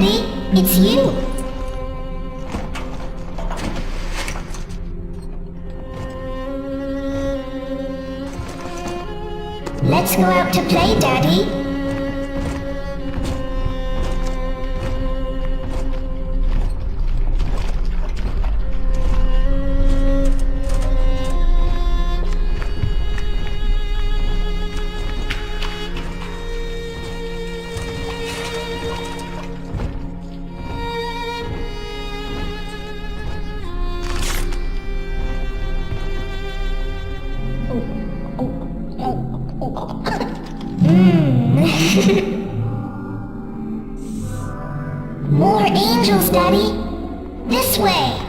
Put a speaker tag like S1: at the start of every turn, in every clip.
S1: Daddy. It's you. Let's go out to play, Daddy. More angels, Daddy. This way.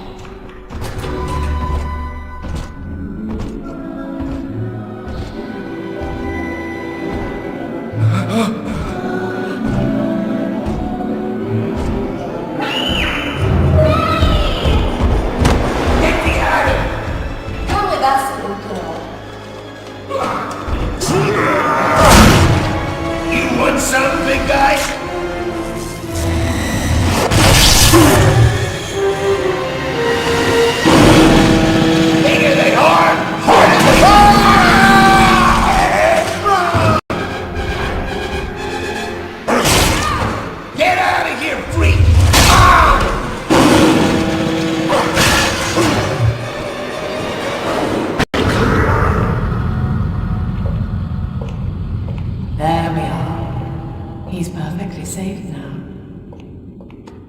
S2: There we are. He's perfectly safe now.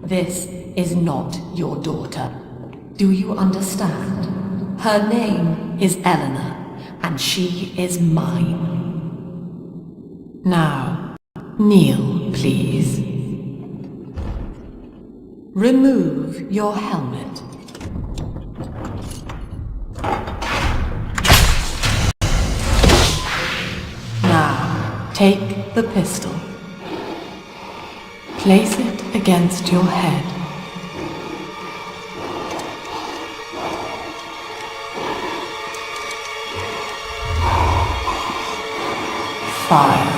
S2: This is not your daughter. Do you understand? Her name is Eleanor, and she is mine. Now, kneel, please. Remove your helmet. Now, take the pistol. Place it against your head. Fire.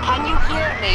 S3: Can you hear me?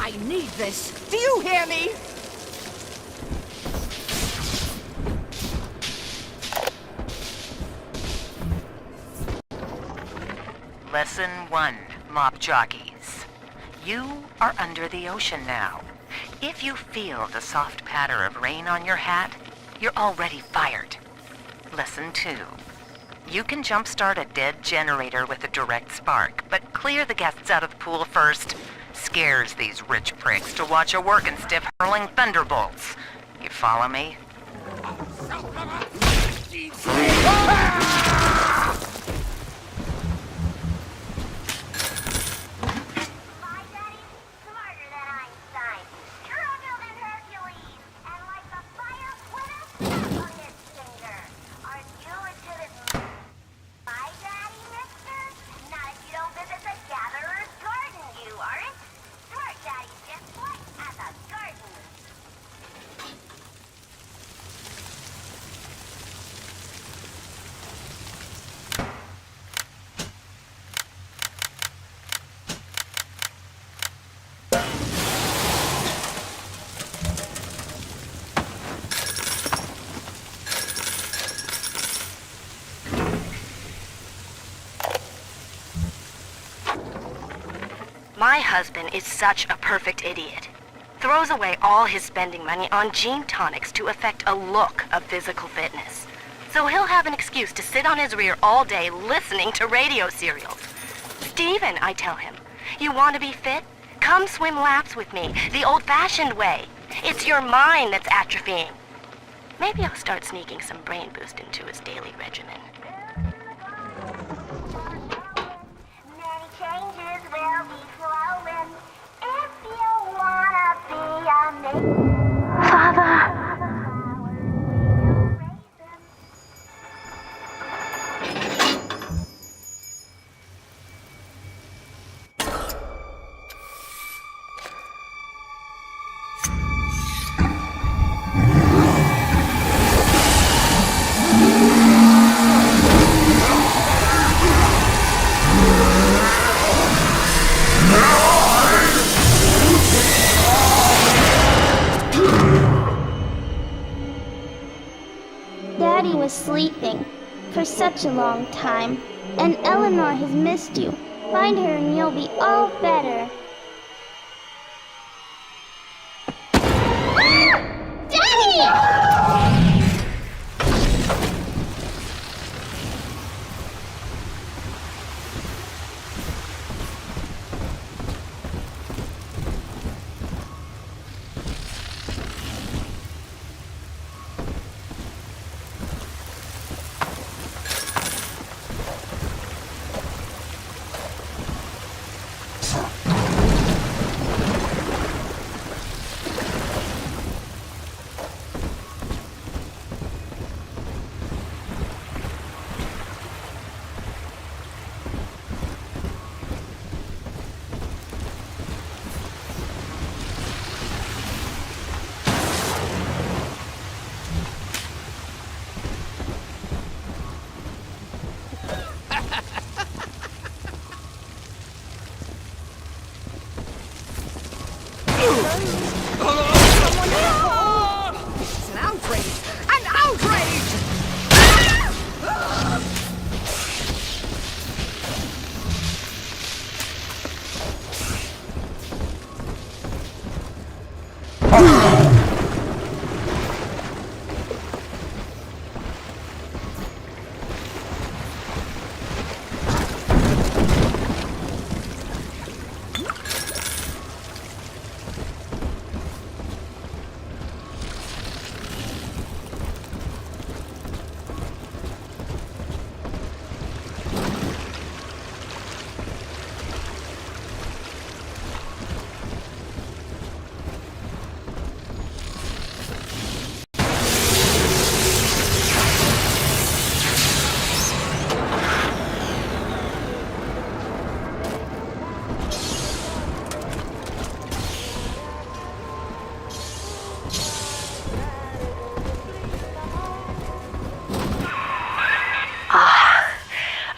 S3: I need this. Do you hear me?
S4: Lesson 1, mop jockeys. You are under the ocean now. If you feel the soft patter of rain on your hat, you're already fired. Lesson 2. You can jumpstart a dead generator with a direct spark, but clear the guests out of the pool first. Scares these rich pricks to watch a working stiff hurling thunderbolts. You follow me?
S5: My husband is such a perfect idiot. Throws away all his spending money on gene tonics to affect a look of physical fitness. So he'll have an excuse to sit on his rear all day listening to radio serials. Steven, I tell him, you want to be fit? Come swim laps with me, the old-fashioned way. It's your mind that's atrophying. Maybe I'll start sneaking some brain boost into his daily regimen.
S1: Many changes will be flowing if you wanna be a man. Father. Daddy was sleeping for such a long time, and Eleanor has missed you. Find her and you'll be all better. Daddy!
S3: It's an outrage! An outrage!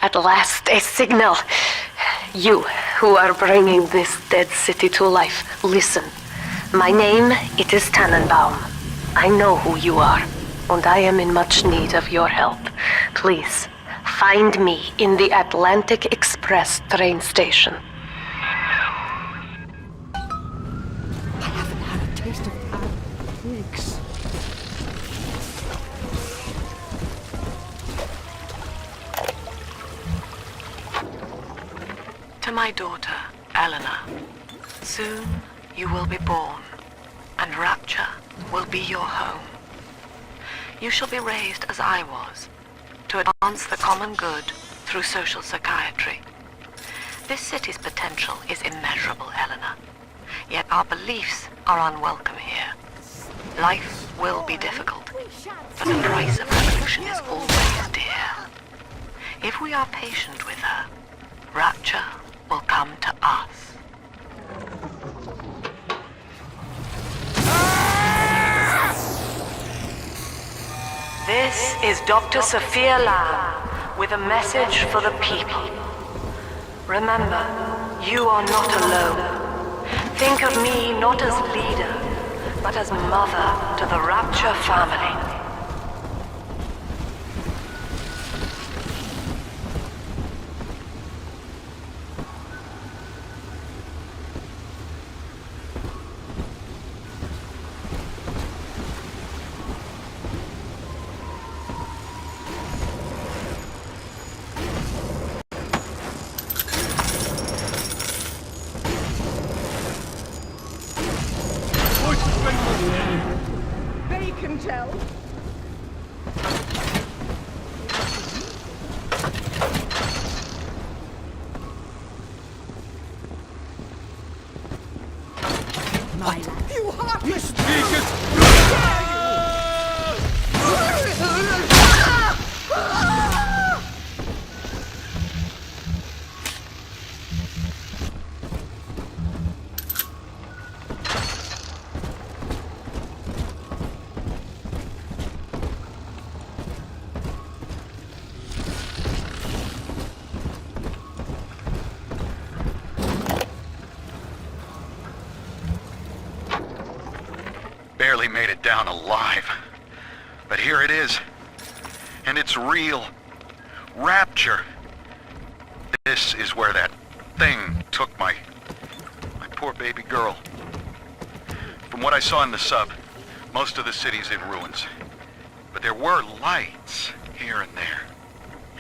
S2: At last, a signal. You, who are bringing this dead city to life, listen. My name, it is Tannenbaum. I know who you are, and I am in much need of your help. Please, find me in the Atlantic Express. Press train station.
S3: I haven't had a taste of that in weeks.
S2: To my daughter, Eleanor, soon you will be born, and Rapture will be your home. You shall be raised as I was, to advance the common good through social psychiatry. This city's potential is immeasurable, Eleanor, yet our beliefs are unwelcome here. Life will be difficult, but the price of revolution is always dear. If we are patient with her, Rapture will come to us. This is Dr. Sophia Lamb with a message for the people. Remember, you are not alone. Think of me not as leader, but as mother to the Rapture family.
S3: They can tell. My lad. You heartless
S6: Barely made it down alive. But here it is. And it's real. Rapture. This is where that thing took my poor baby girl. From what I saw in the sub, most of the city's in ruins. But there were lights here and there.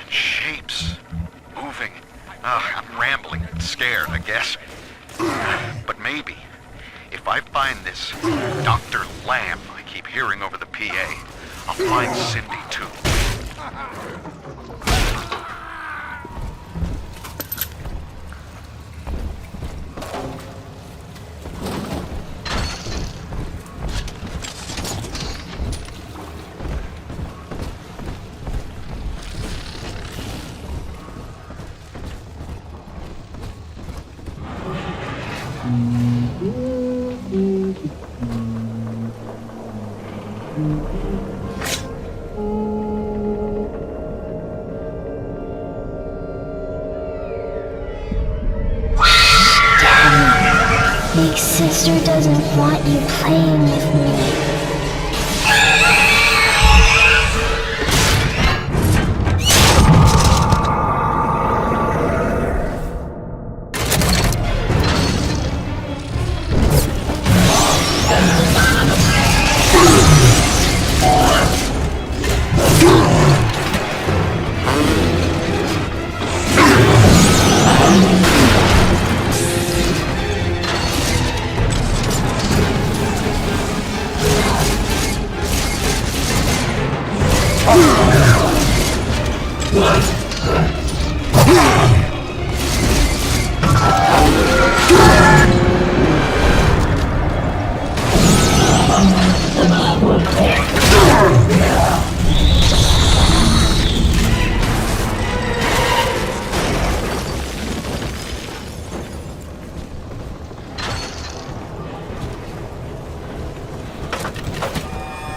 S6: And shapes moving. I'm rambling, scared, I guess. But maybe, if I find this Dr. Lamb I keep hearing over the PA, I'll find Cindy too.
S1: Big sister doesn't want you playing with me.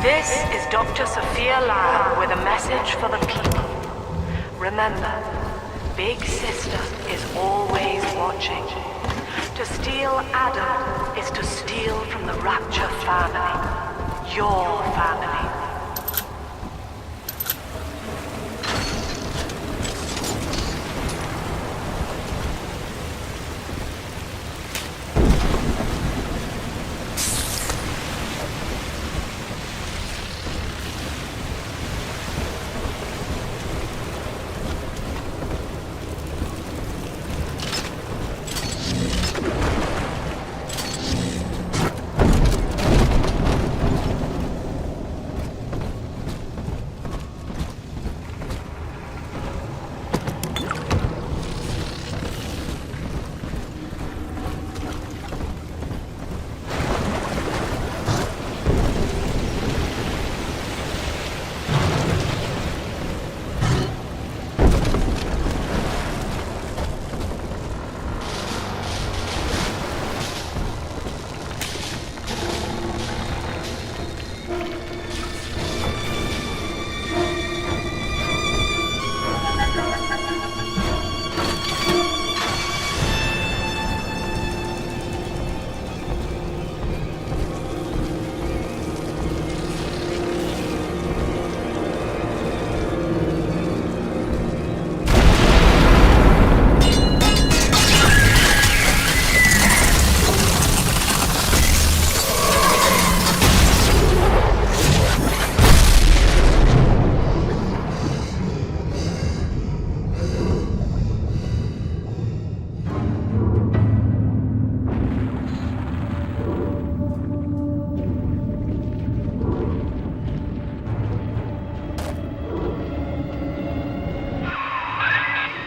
S2: This is Dr. Sophia Lamb with a message for the people. Remember, Big Sister is always watching. To steal Adam is to steal from the Rapture family. Your family.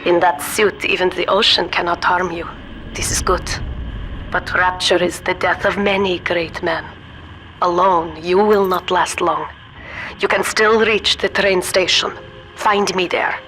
S2: In that suit, even the ocean cannot harm you. This is good. But rapture is the death of many great men. Alone, you will not last long. You can still reach the train station. Find me there.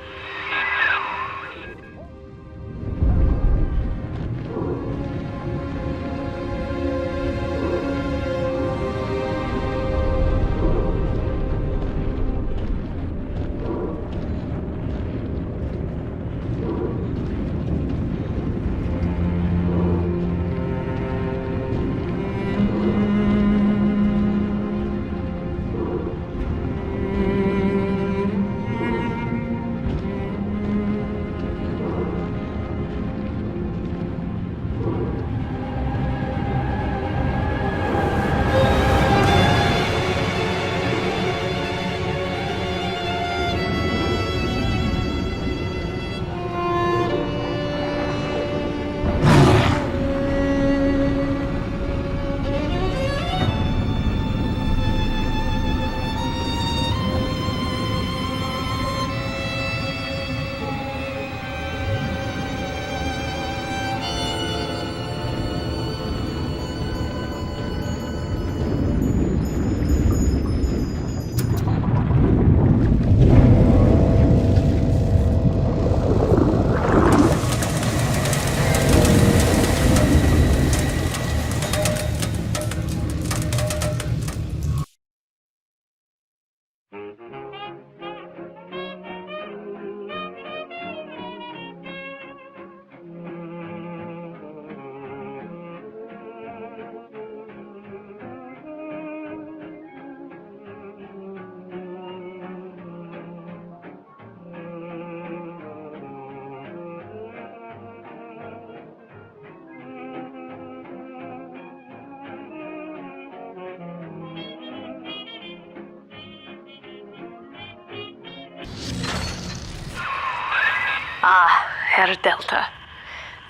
S2: Ah, Herr Delta.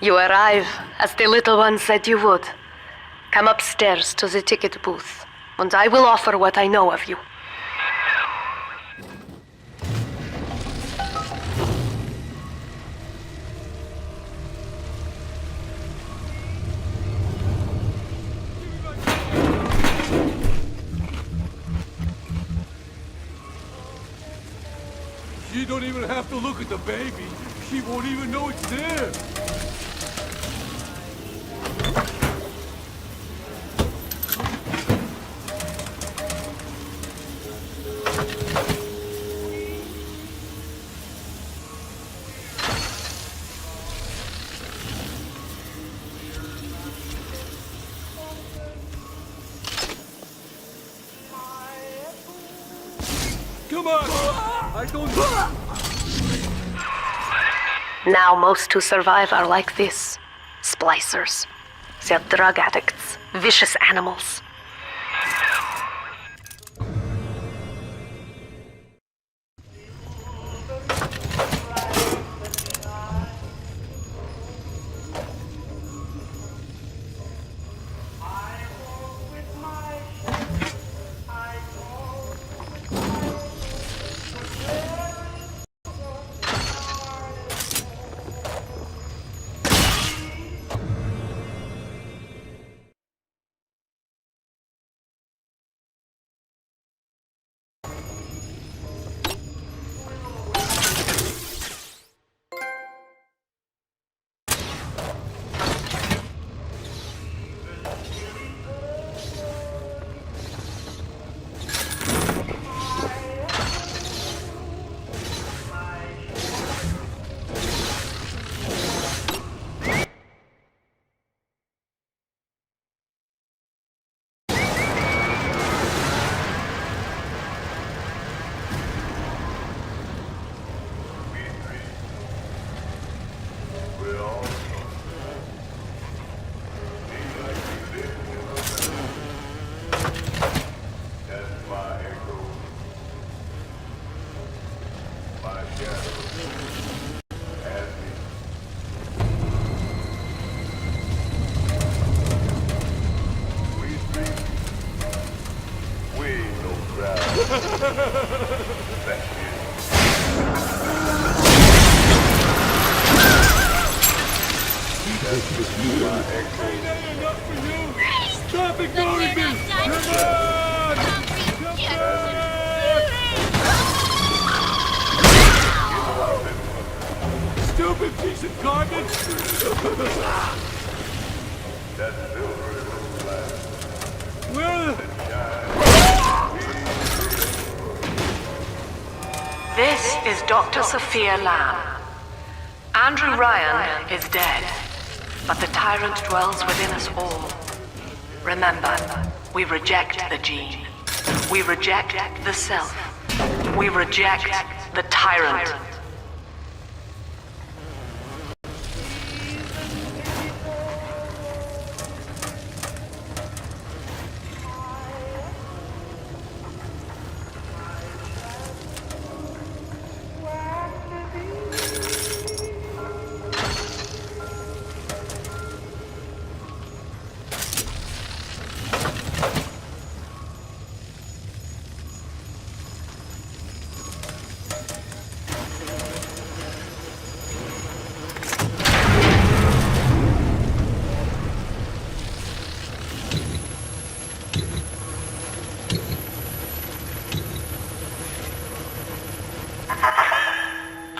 S2: You arrive, as the little one said you would. Come upstairs to the ticket booth, and I will offer what I know of you.
S3: She don't even have to look at the baby. She won't even know it's there. Come on! I don't...
S2: Now most who survive are like this. Splicers. They're drug addicts. Vicious animals.
S3: Stop ignoring me! Come on! Stupid piece of garbage! Where?
S2: This is Dr. Sophia Lamb. Andrew Ryan is dead, but the tyrant dwells within us all. Remember, we reject the gene. We reject the self. We reject the tyrant.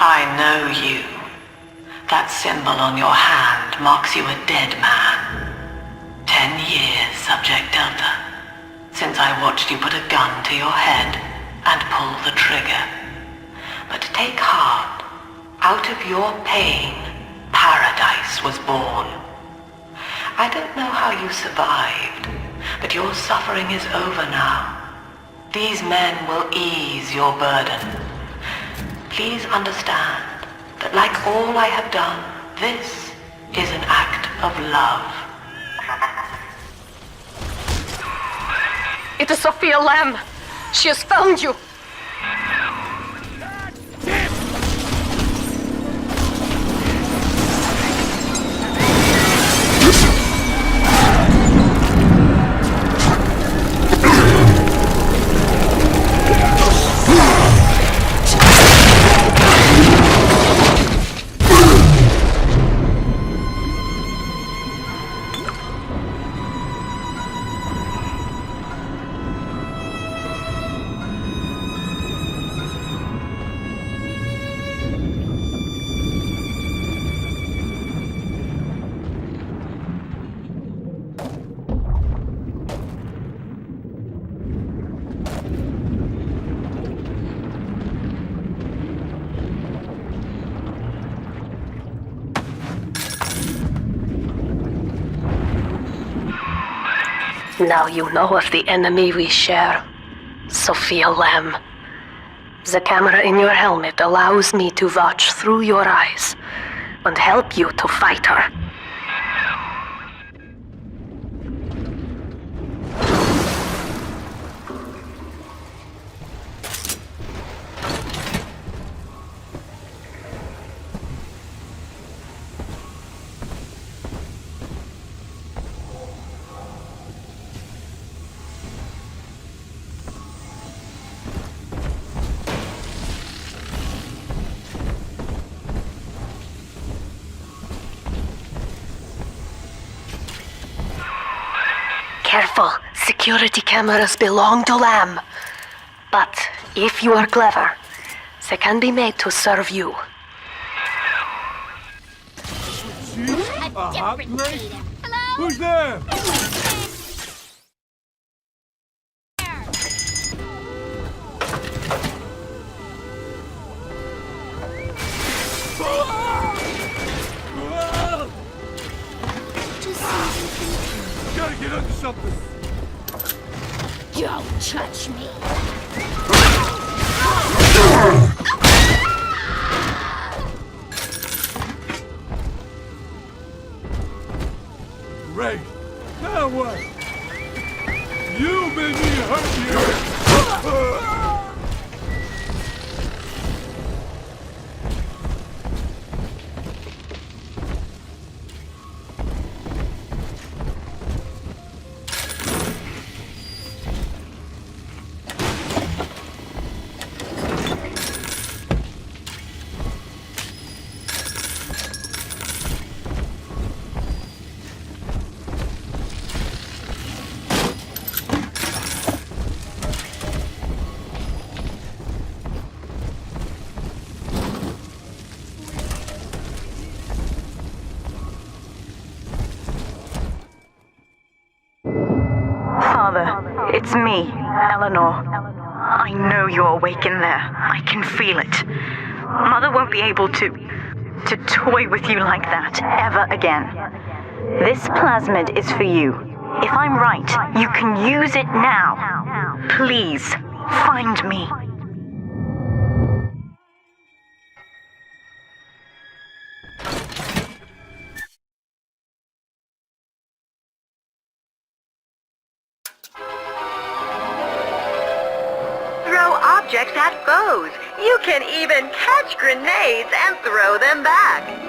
S2: I know you. That symbol on your hand marks you a dead man. 10 years, Subject Delta, since I watched you put a gun to your head and pull the trigger. But take heart. Out of your pain, paradise was born. I don't know how you survived, but your suffering is over now. These men will ease your burden. Please understand that like all I have done, this is an act of love. It is Sophia Lamb. She has found you. Now you know of the enemy we share, Sophia Lamb. The camera in your helmet allows me to watch through your eyes and help you to fight her. Careful, security cameras belong to Lamb. But if you are clever, they can be made to serve you.
S3: A hot plate? Who's there? Gotta get under something.
S1: Don't touch me.
S3: Great. Now what? You made me hurt you.
S7: It's me, Eleanor. I know you're awake in there. I can feel it. Mother won't be able to toy with you like that ever again. This plasmid is for you. If I'm right, you can use it now. Please, find me.
S5: Throw objects at foes. You can even catch grenades and throw them back.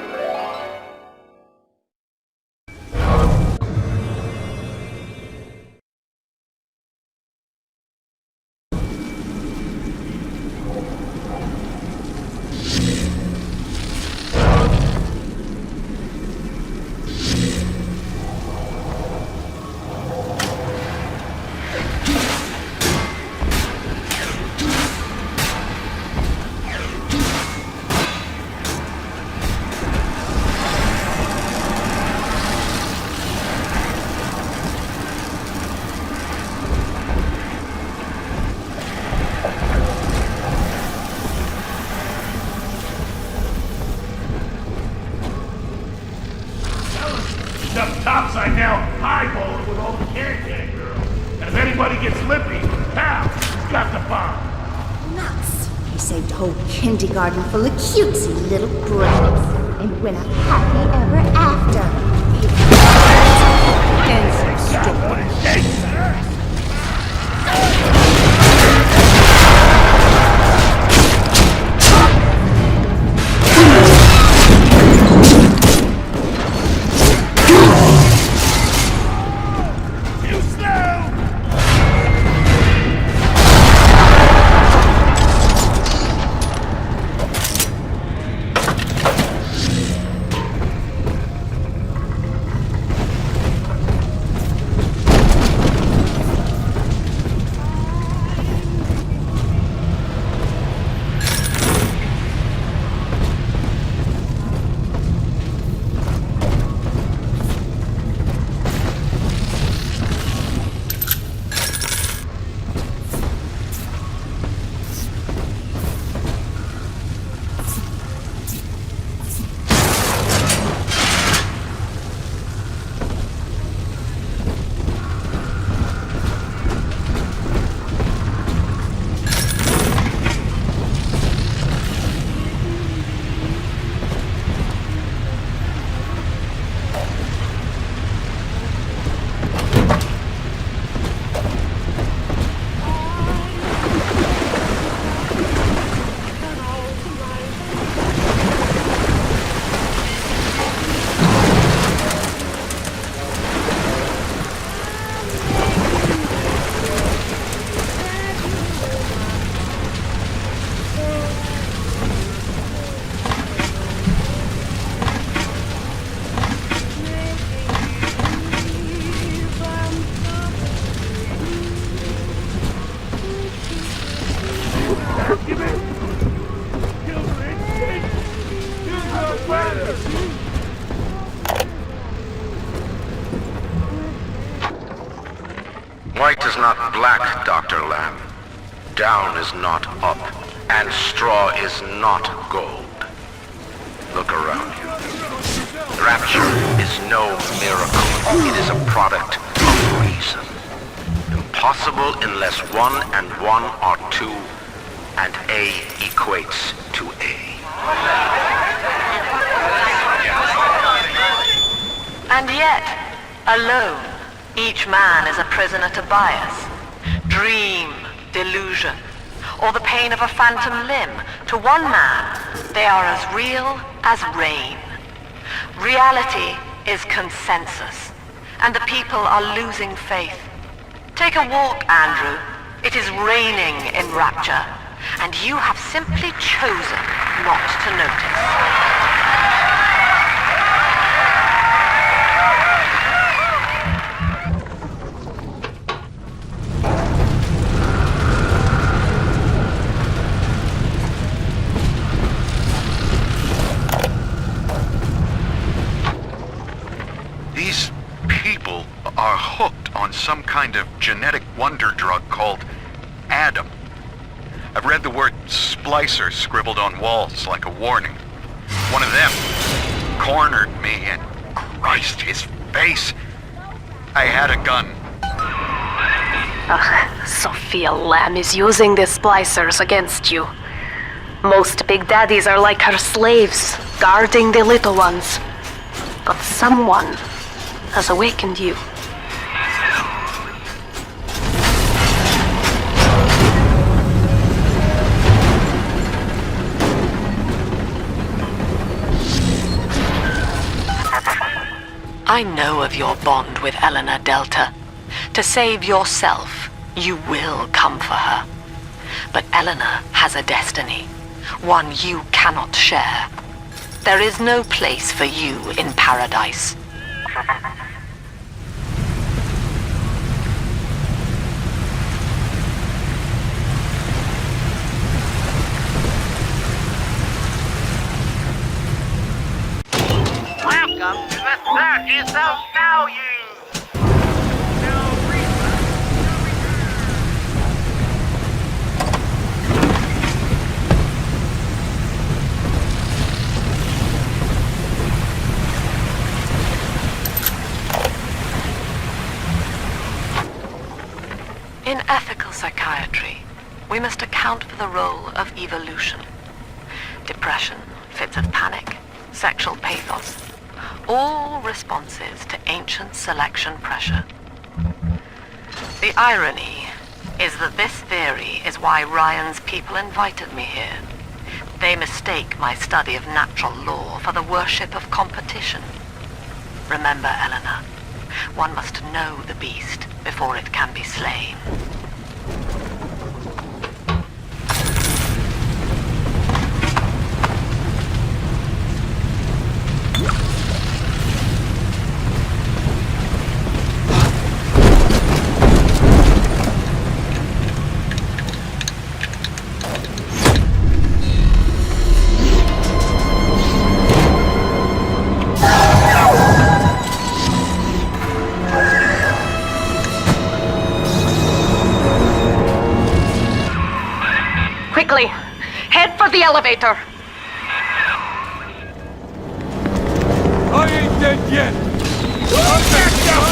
S8: Topside down, highballing with all the can-can girls. And if anybody gets lippy, pal, he's got the bomb.
S9: Nuts! He saved a whole kindergarten full of cutesy little brats and went out happy ever after. And some
S6: White is not black, Dr. Lamb. Down is not up, and straw is not gold. Look around you. Rapture is no miracle. It is a product of reason. Impossible unless 1 and 1 are 2, and A equates to A.
S2: And yet, alone, each man is a prisoner to bias, dream, delusion, or the pain of a phantom limb. To one man, they are as real as rain. Reality is consensus, and the people are losing faith. Take a walk, Andrew. It is raining in Rapture, and you have simply chosen not to notice.
S6: some kind of genetic wonder drug called Adam. I've read the word splicer scribbled on walls like a warning. One of them cornered me and Christ, his face. I had a gun.
S2: Sophia Lamb is using the splicers against you. Most big daddies are like her slaves, guarding the little ones. But someone has awakened you. I know of your bond with Eleanor Delta. To save yourself, you will come for her. But Eleanor has a destiny, one you cannot share. There is no place for you in paradise.
S8: Welcome to the Circus of Value!
S2: In ethical psychiatry, we must account for the role of evolution. Depression, fits of panic, sexual pathos, all responses to ancient selection pressure. The irony is that this theory is why Ryan's people invited me here. They mistake my study of natural law for the worship of competition. Remember, Eleanor, one must know the beast before it can be slain. Quickly, head for the elevator.
S8: I ain't dead yet! I'm back down,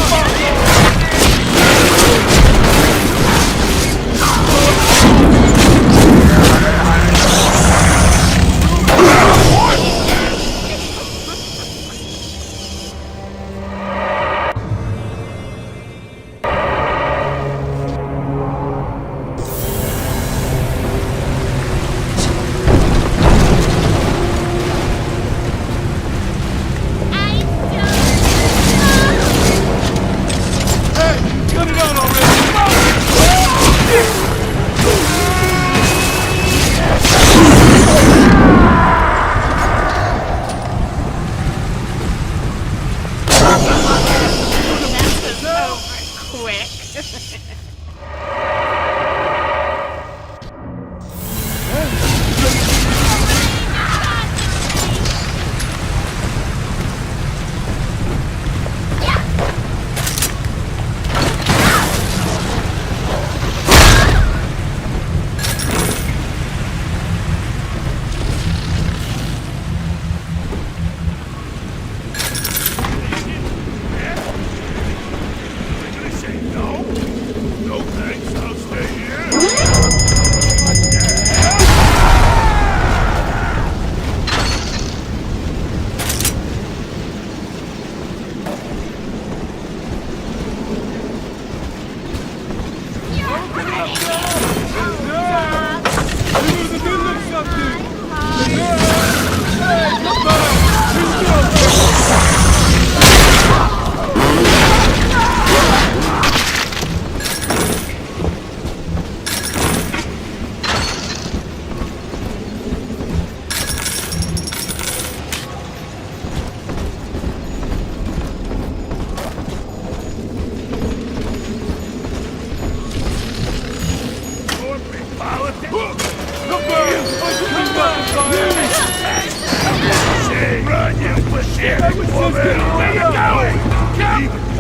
S8: Run, you pussy! Where are you going?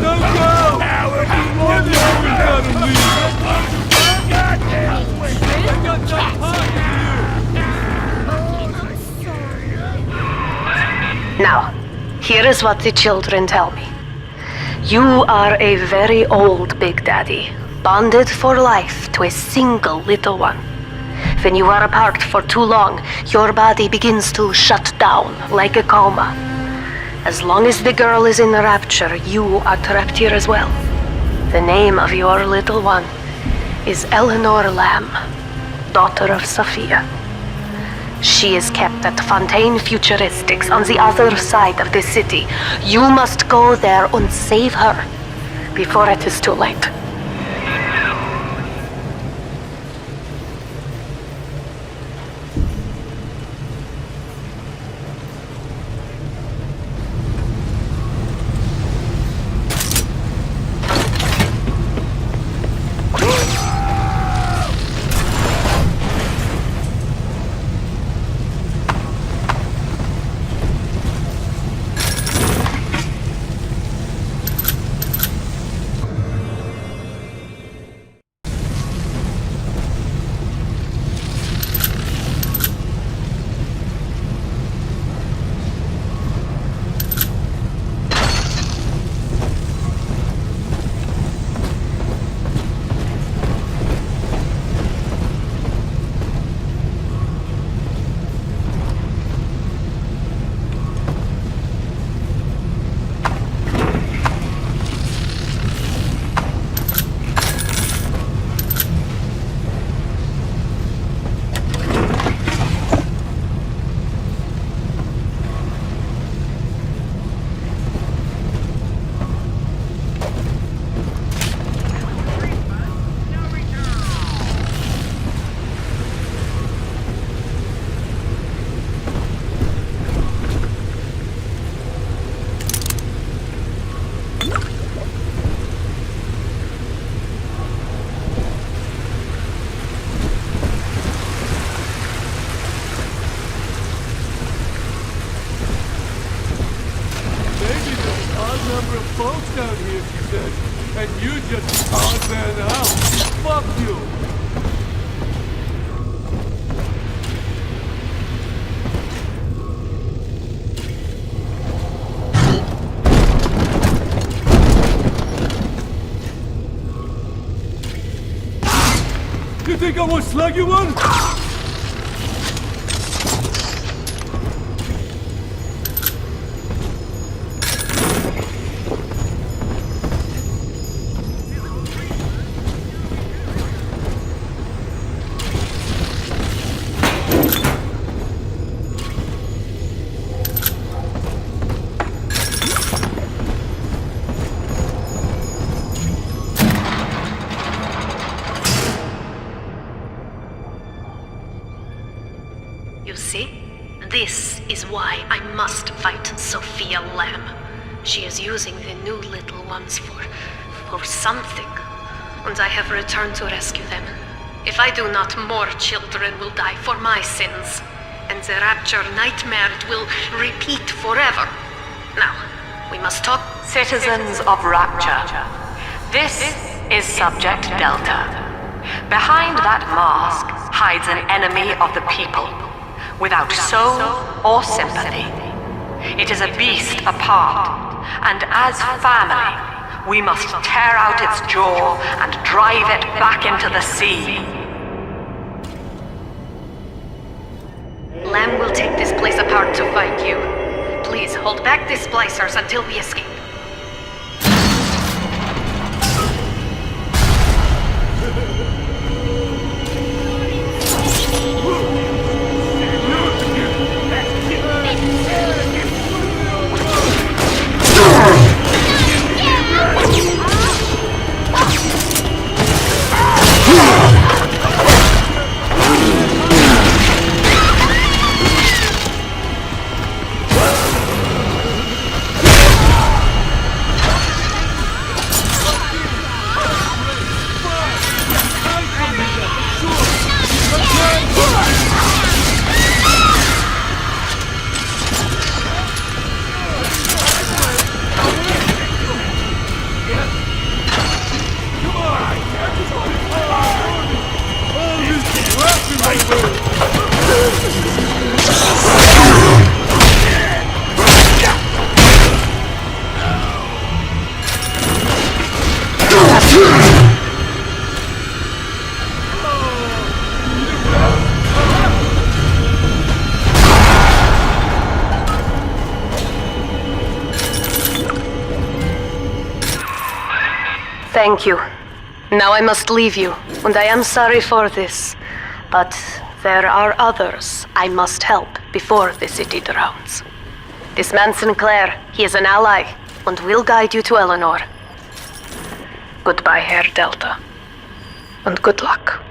S8: Don't go!
S2: Now, here is what the children tell me. You are a very old Big Daddy, bonded for life to a single little one. When you are apart for too long, your body begins to shut down like a coma. As long as the girl is in rapture, you are trapped here as well. The name of your little one is Eleanor Lamb, daughter of Sophia. She is kept at Fontaine Futuristics on the other side of the city. You must go there and save her before it is too late.
S10: folks down here, she said. And you just odd man out. Fuck you. You think I won't slug you one?
S2: You see? This is why I must fight Sophia Lamb. She is using the new little ones for something. And I have returned to rescue them. If I do not, more children will die for my sins. And the rapture nightmare will repeat forever. Now, we must talk.
S11: Citizens of Rapture, this is Subject Delta. Behind that mask hides an enemy of the people, without soul or sympathy. It is a beast apart, and as family, we must tear out its jaw and drive it back into the sea.
S2: Lamb will take this place apart to find you. Please hold back the splicers until we escape. Thank you. Now I must leave you, and I am sorry for this. But there are others I must help before the city drowns. This man Sinclair, he is an ally, and will guide you to Eleanor. Goodbye, Herr Delta. And good luck.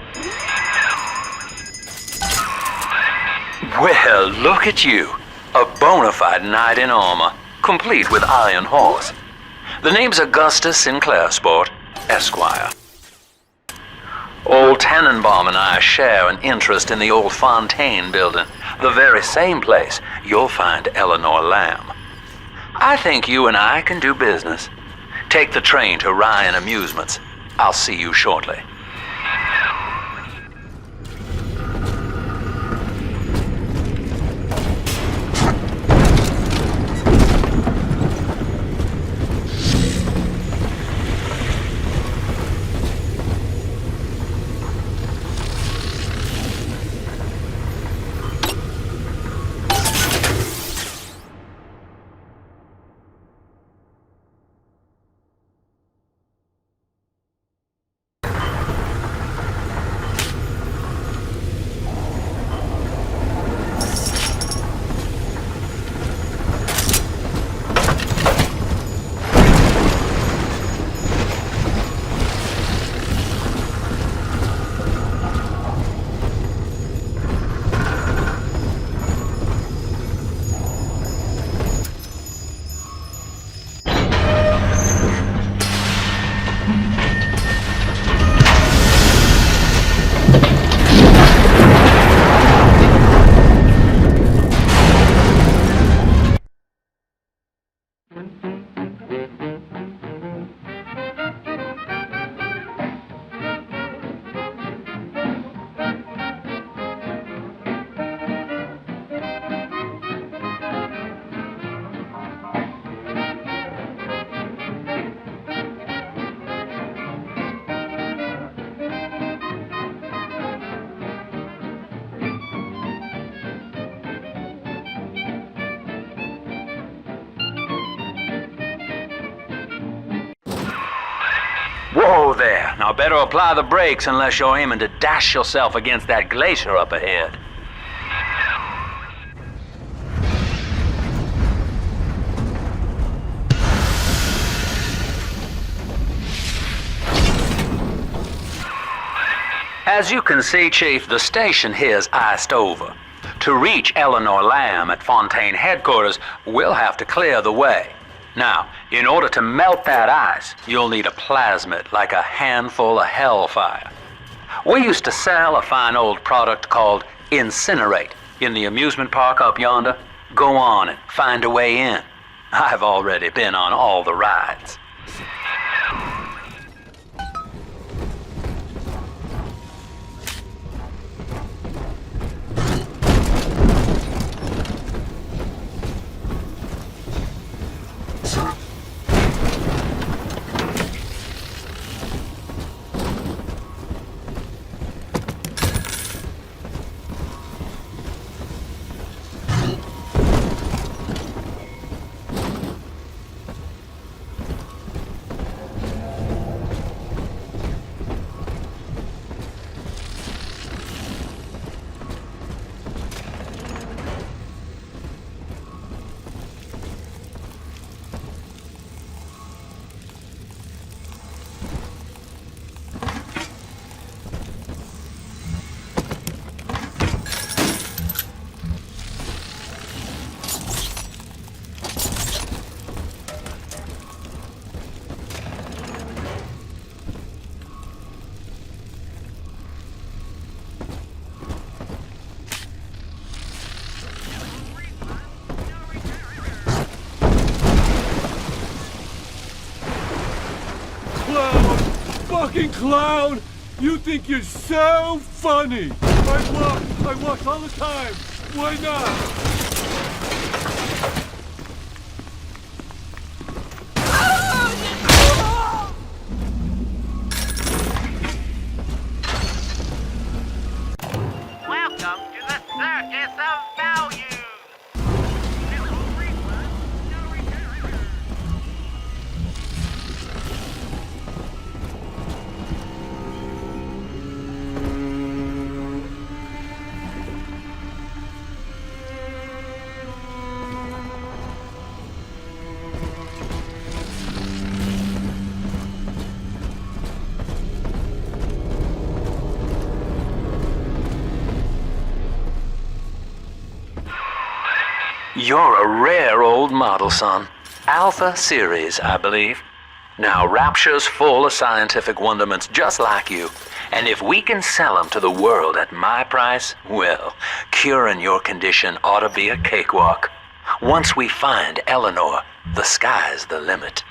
S12: Well, look at you. A bona fide knight in armor, complete with iron horse. The name's Augustus Sinclair, Sport, Esquire. Old Tannenbaum and I share an interest in the old Fontaine building, the very same place you'll find Eleanor Lamb. I think you and I can do business. Take the train to Ryan Amusements. I'll see you shortly. Whoa there. Now better apply the brakes unless you're aiming to dash yourself against that glacier up ahead. As you can see, Chief, the station here's iced over. To reach Eleanor Lamb at Fontaine headquarters, we'll have to clear the way. Now, in order to melt that ice, you'll need a plasmid, like a handful of hellfire. We used to sell a fine old product called Incinerate in the amusement park up yonder. Go on and find a way in. I've already been on all the rides.
S10: Fucking clown! You think you're so funny. I watch all the time. Why not?
S13: Welcome to the Circus of Value!
S12: You're a rare old model, son. Alpha series, I believe. Now, Rapture's full of scientific wonderments just like you. And if we can sell them to the world at my price, well, curing your condition ought to be a cakewalk. Once we find Eleanor, the sky's the limit.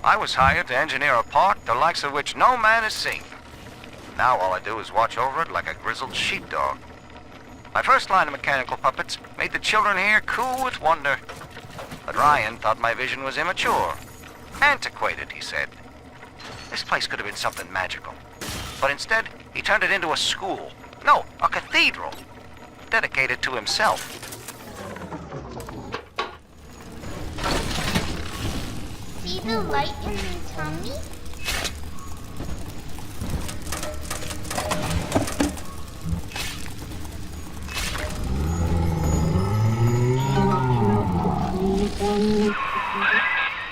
S14: I was hired to engineer a park the likes of which no man has seen. Now all I do is watch over it like a grizzled sheepdog. My first line of mechanical puppets made the children here cool with wonder. But Ryan thought my vision was immature. Antiquated, he said. This place could have been something magical. But instead, he turned it into a school. No, a cathedral. Dedicated to himself.
S1: See the light in my tummy?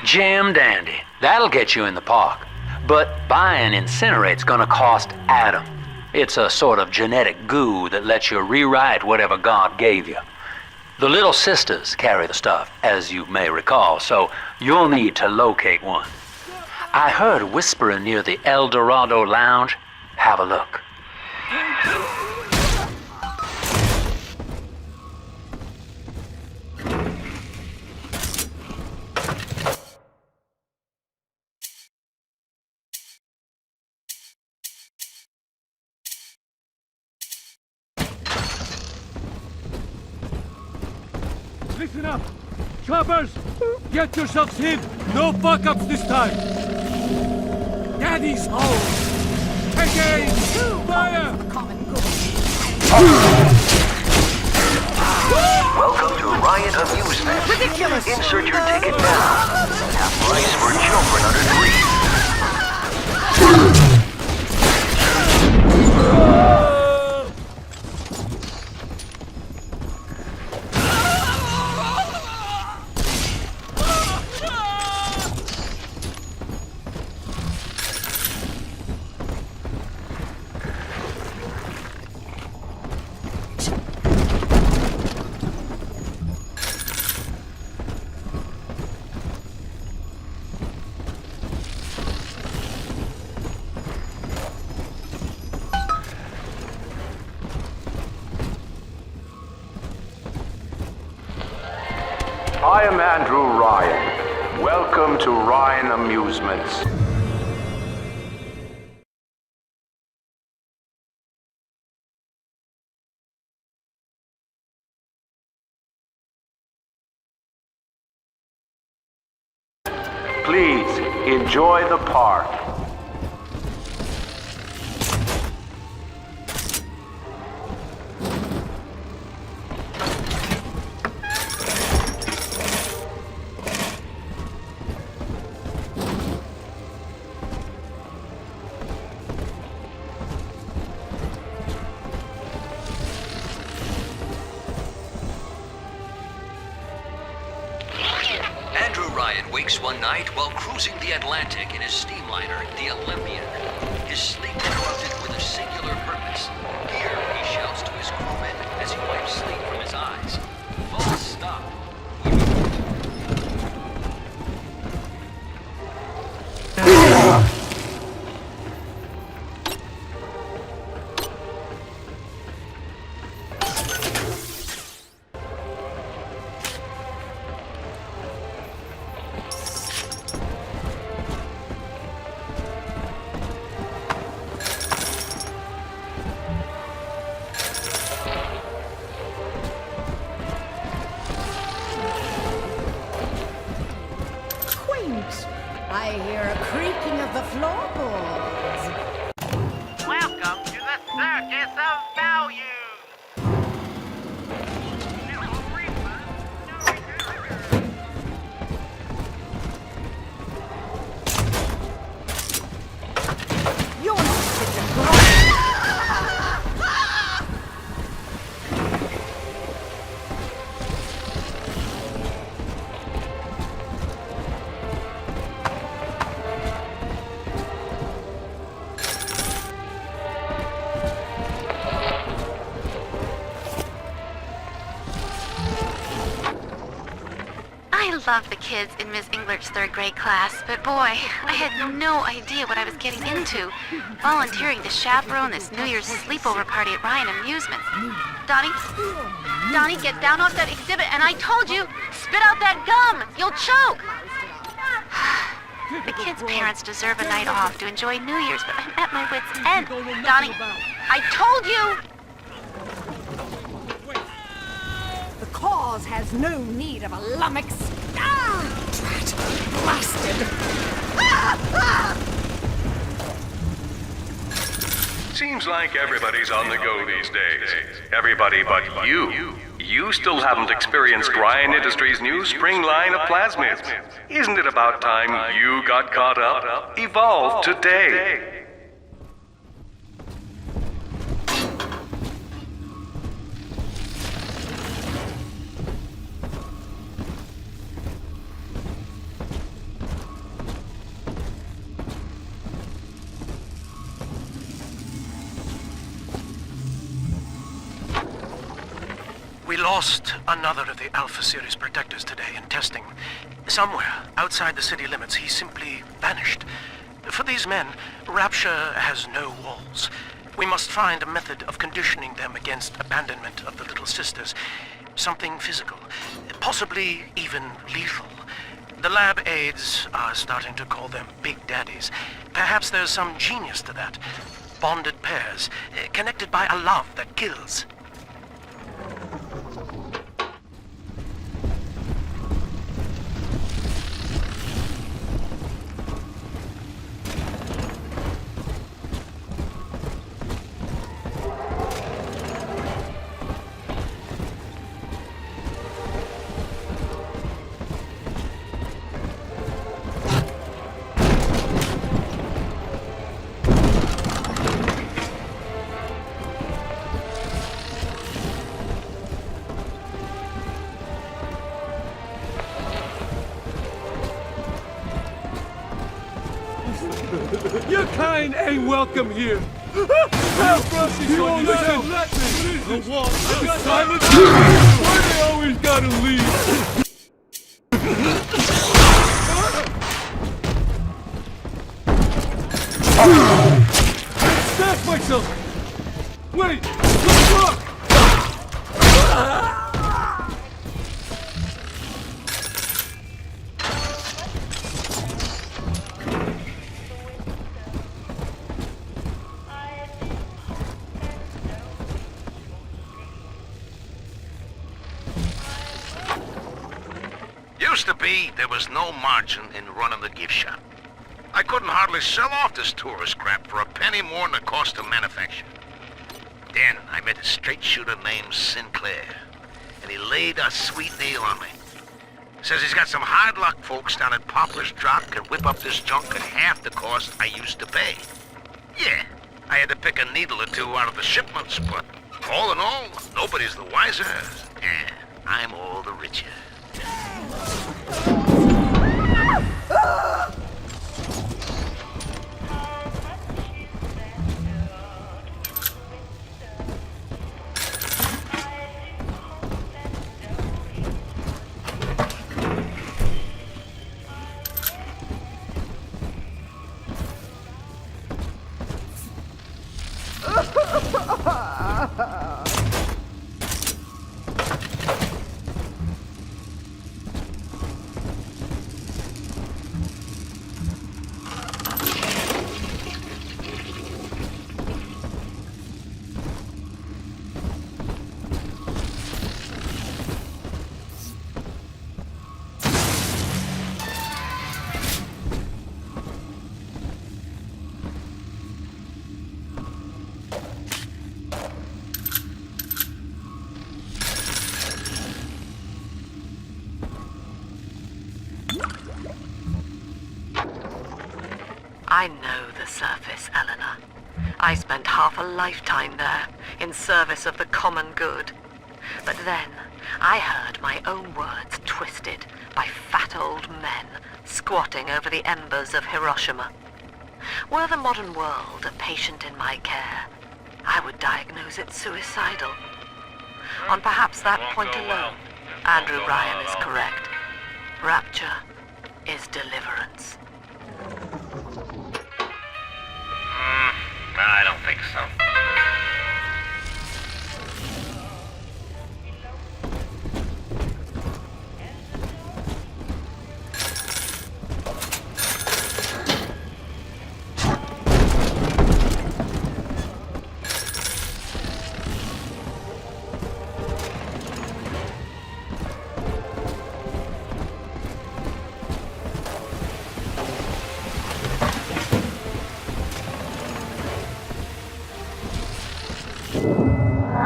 S12: Jam dandy. That'll get you in the park. But buying Incinerate's gonna cost Adam. It's a sort of genetic goo that lets you rewrite whatever God gave you. The Little Sisters carry the stuff, as you may recall, so you'll need to locate one. I heard whispering near the El Dorado Lounge. Have a look.
S10: Listen up! Choppers! Get yourselves in! No fuck-ups this time! Daddy's home! Take aim! Fire!
S15: Welcome to Ryan Amusement. Ridiculous! Insert your ticket now. Half price for children under 3.
S16: I am Andrew Ryan. Welcome to Ryan Amusements. Please enjoy the park.
S17: wakes one night while cruising the Atlantic in his steamliner, the Olympian. His sleep interrupted with a singular purpose. Here, he shouts to his crewmen as he wipes sleep from his eyes. Full stop.
S3: I hear a creaking of the floorboards.
S13: Welcome to the Circus of Value.
S3: You're not such a grown.
S18: I love the kids in Miss English third grade class, but boy, I had no idea what I was getting into. Volunteering to chaperone this New Year's sleepover party at Ryan Amusements. Donnie, get down off that exhibit, and I told you, spit out that gum! You'll choke! The kids' parents deserve a night off to enjoy New Year's, but I'm at my wit's end. Donnie, I told you!
S3: The cause has no need of a lummox. Ah! Drat! Blasted!
S19: Seems like everybody's on the go these days. Everybody but you. You still haven't experienced Ryan Industries' new spring line of plasmids. Isn't it about time you got caught up? Evolve today.
S20: We lost another of the Alpha Series protectors today in testing. Somewhere outside the city limits, he simply vanished. For these men, Rapture has no walls. We must find a method of conditioning them against abandonment of the Little Sisters. Something physical, possibly even lethal. The lab aides are starting to call them Big Daddies. Perhaps there's some genius to that. Bonded pairs, connected by a love that kills.
S10: Your kind ain't welcome here. You won't listen. Let me. The wall. Silent. Why they always gotta leave? Stack myself. Wait. Look.
S8: Used to be, there was no margin in running the gift shop. I couldn't hardly sell off this tourist crap for a penny more than the cost of manufacture. Then I met a straight shooter named Sinclair, and he laid a sweet deal on me. Says he's got some hard luck folks down at Poplar's Drop can whip up this junk at half the cost I used to pay. Yeah, I had to pick a needle or two out of the shipments, but all in all, nobody's the wiser, and I'm all the richer.
S2: I know the surface, Eleanor. I spent half a lifetime there, in service of the common good. But then, I heard my own words twisted by fat old men squatting over the embers of Hiroshima. Were the modern world a patient in my care, I would diagnose it suicidal. On perhaps that point alone, Andrew Ryan is correct. Rapture is deliverance.
S8: I don't think so.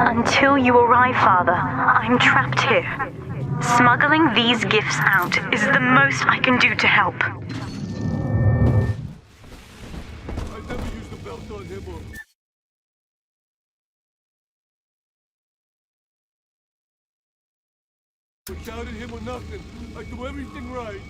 S7: Until you arrive, Father, I'm trapped here. Smuggling these gifts out is the most I can do to help.
S10: I never used a belt on him or shouted him or nothing. I do everything right.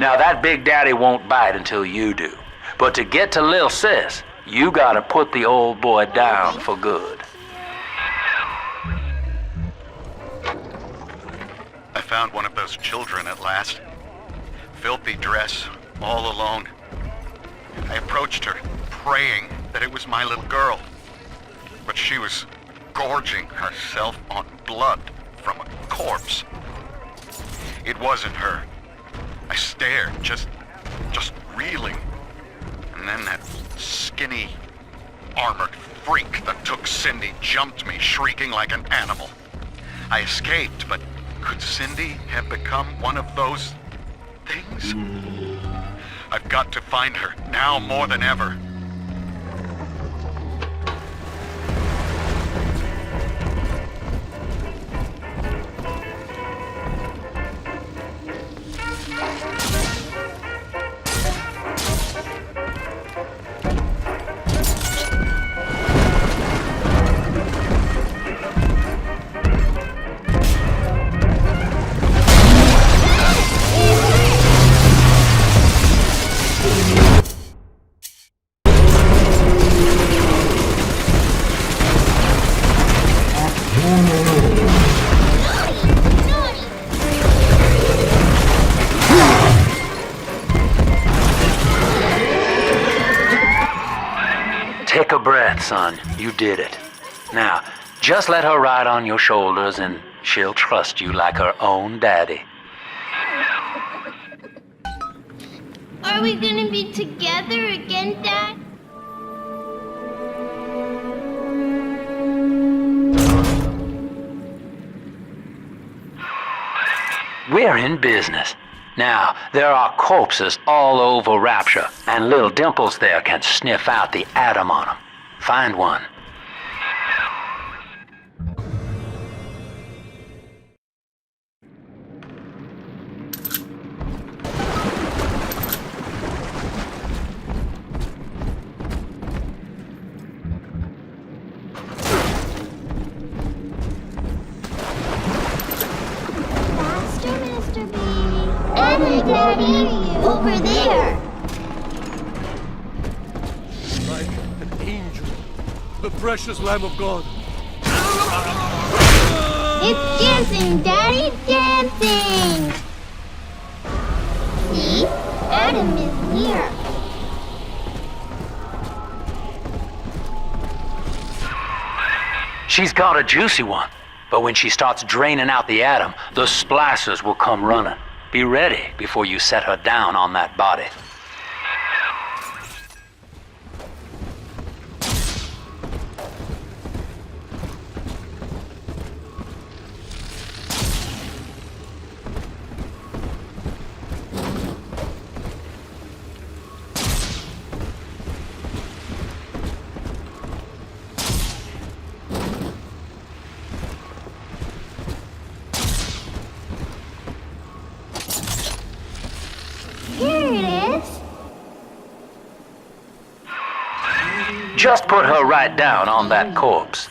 S12: Now that Big Daddy won't bite until you do. But to get to Lil Sis, you gotta put the old boy down for good.
S6: I found one of those children at last. Filthy dress, all alone. I approached her, praying that it was my little girl. But she was gorging herself on blood from a corpse. It wasn't her. I stared, just reeling. And then that skinny, armored freak that took Cindy jumped me, shrieking like an animal. I escaped, but could Cindy have become one of those things? I've got to find her, now more than ever.
S12: Take a breath, son. You did it. Now, just let her ride on your shoulders and she'll trust you like her own daddy.
S1: Are we gonna be together again, Dad?
S12: We're in business. Now, there are corpses all over Rapture, and little Dimples there can sniff out the atom on them. Find one.
S1: Daddy, over there.
S10: Like an angel, the precious Lamb of God.
S1: It's dancing, Daddy, dancing. See, Adam is near.
S12: She's got a juicy one, but when she starts draining out the atom, the splicers will come running. Be ready before you set her down on that body. Just put her right down on that corpse.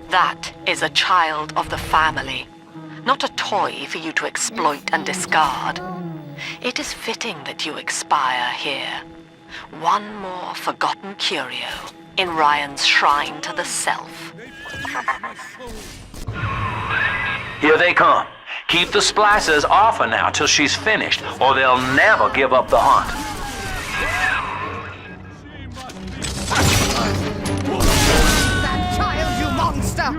S11: That is a child of the family, not a toy for you to exploit and discard. It is fitting that you expire here. One more forgotten curio in Ryan's shrine to the self.
S12: Here they come. Keep the splicers off her now till she's finished, or they'll never give up the hunt.
S3: That child, you monster!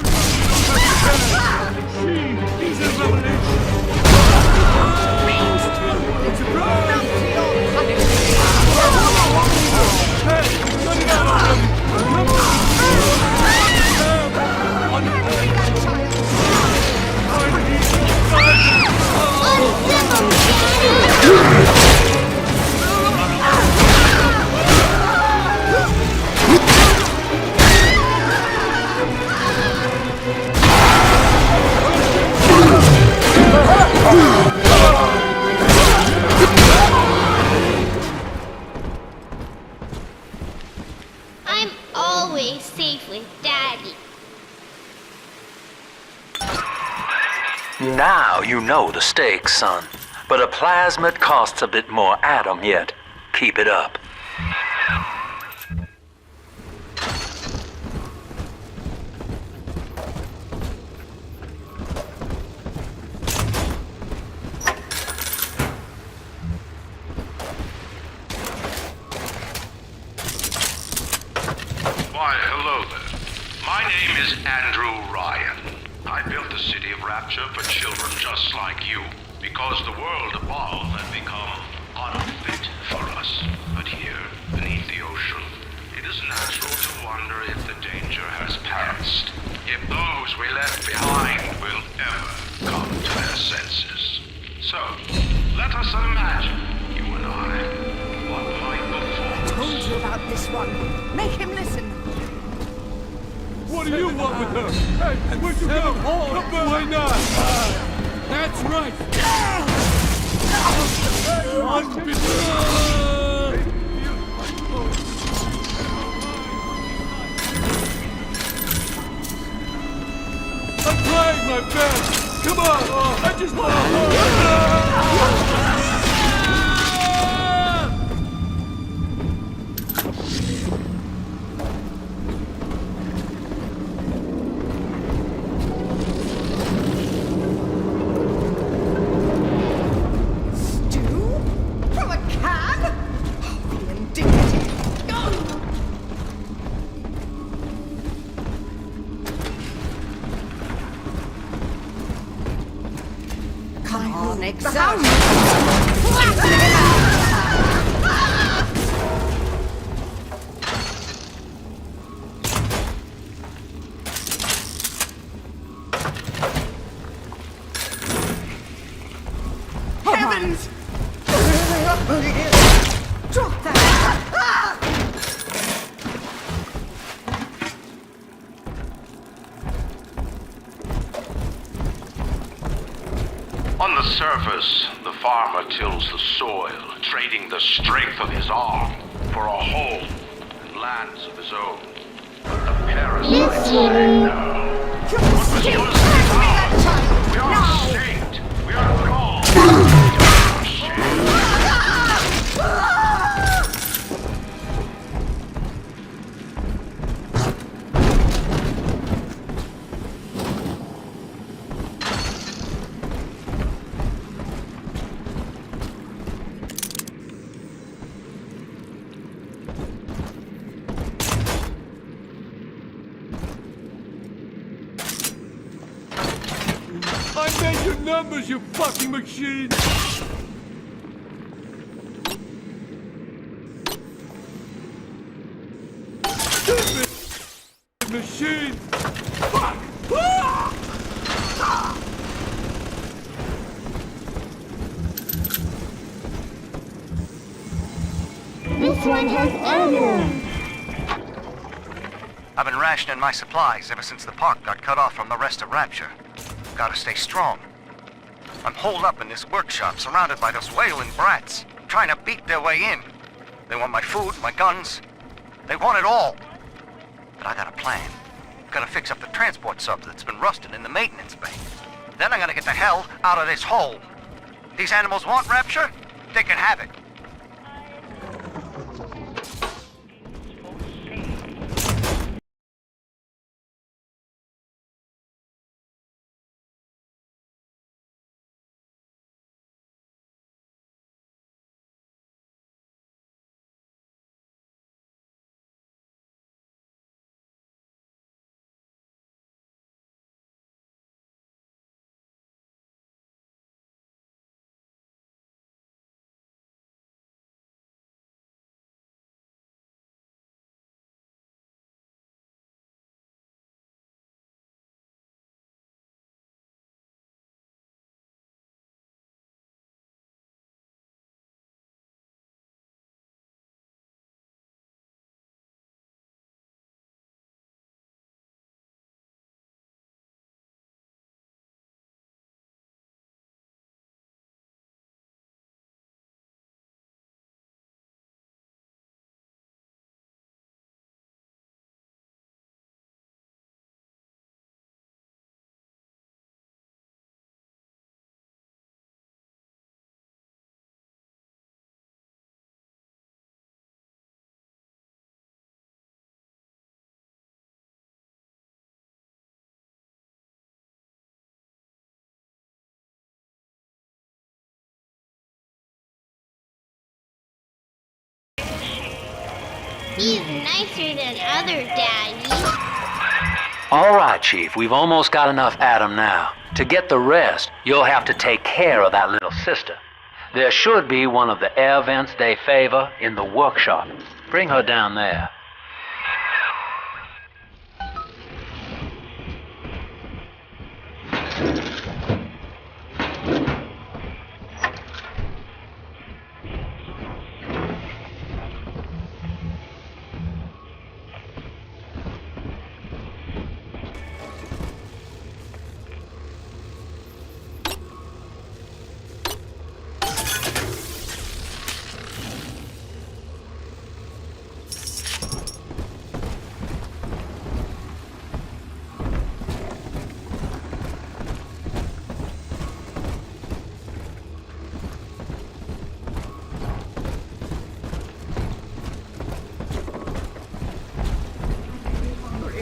S10: He's a revelation. It's a problem. Hey, cut it out
S1: I'm always safe with Daddy.
S12: Now you know the stakes, son. But a plasmid costs a bit more atom yet. Keep it up.
S16: Why, hello there. My name is Andrew Ryan. I built the city of Rapture for children just like you, because the world above had become unfit for us. But here, beneath the ocean, it is natural to wonder if the danger has passed. If those we left behind will ever come to their senses. So, let us imagine, you and I, what might befall us.
S3: I told you about this one. Make him listen.
S10: What do you want with her? Hey, where'd you go? Come back. Why not? That's right. I'm trying my best. Come on. I just want to...
S3: Come on, exert. Heavens! Drop that!
S16: On the surface, the farmer tills the soil, trading the strength of his arm for a home and lands of his own. But the parasites say no. What was yours now? We are state. We are God.
S10: I made your numbers, you fucking machine! Stupid machine! Fuck!
S1: This one has onions!
S14: I've been rationing my supplies ever since the park got cut off from the rest of Rapture. Gotta stay strong. I'm holed up in this workshop, surrounded by those wailing brats, trying to beat their way in. They want my food, my guns. They want it all. But I got a plan. Gotta fix up the transport sub that's been rusting in the maintenance bay. Then I'm gonna get the hell out of this hole. These animals want Rapture? They can have it.
S1: He's nicer than other daddies.
S12: All right, Chief, we've almost got enough Adam now. To get the rest, you'll have to take care of that little sister. There should be one of the air vents they favor in the workshop. Bring her down there.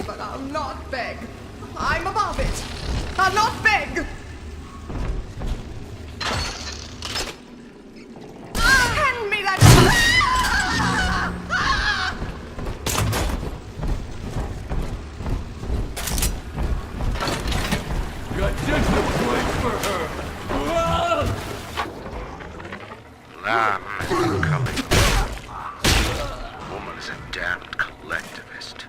S3: But I'll not beg. I'm above it. I'll not beg. Hand me that.
S10: Got just a place for her.
S8: Lamb is coming. Woman is a damned collectivist.